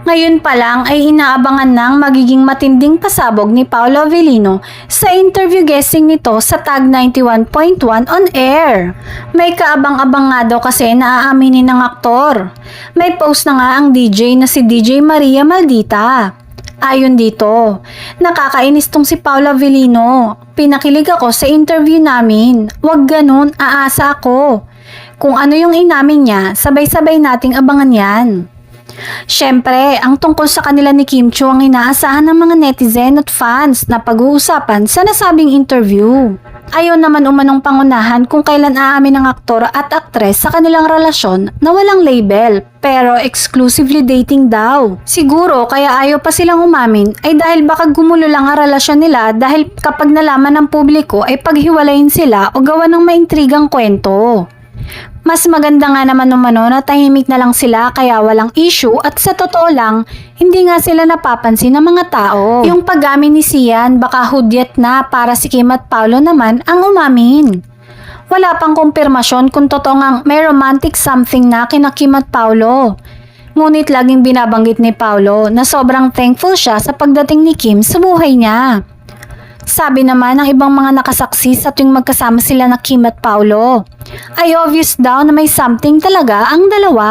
Ngayon pa lang ay inaabangan ng magiging matinding pasabog ni Paolo Avellino sa interview guesting nito sa Tag 91.1 on air. May kaabang-abang nga daw kasi na aaminin ng aktor. May post na nga ang DJ na si DJ Maria Maldita. Ayon dito, nakakainis tong si Paolo Avellino. Pinakilig ako sa interview namin. Wag ganun, aasa ako. Kung ano yung inamin niya, sabay-sabay nating abangan yan. Siyempre, ang tungkol sa kanila ni Kim Chiu ang inaasahan ng mga netizen at fans na pag-uusapan sa nasabing interview. Ayaw naman umanong pangunahan kung kailan aamin ng aktor at aktres sa kanilang relasyon na walang label pero exclusively dating daw. Siguro kaya ayaw pa silang umamin ay dahil baka gumulo lang ang relasyon nila dahil kapag nalaman ng publiko ay paghiwalayin sila o gawa ng maintrigang kwento. Mas maganda nga naman umano na tahimik na lang sila kaya walang issue at sa totoo lang, hindi nga sila napapansin ng mga tao. Yung pag-amin ni Sian baka hudyat na para si Kim at Paolo naman ang umamin. Wala pang kumpirmasyon kung totoo ngang may romantic something na kina Kim at Paolo. Ngunit laging binabanggit ni Paolo na sobrang thankful siya sa pagdating ni Kim sa buhay niya. Sabi naman ng ibang mga nakasaksi sa tuwing magkasama sila na Kim at Paolo, ay obvious daw na may something talaga ang dalawa.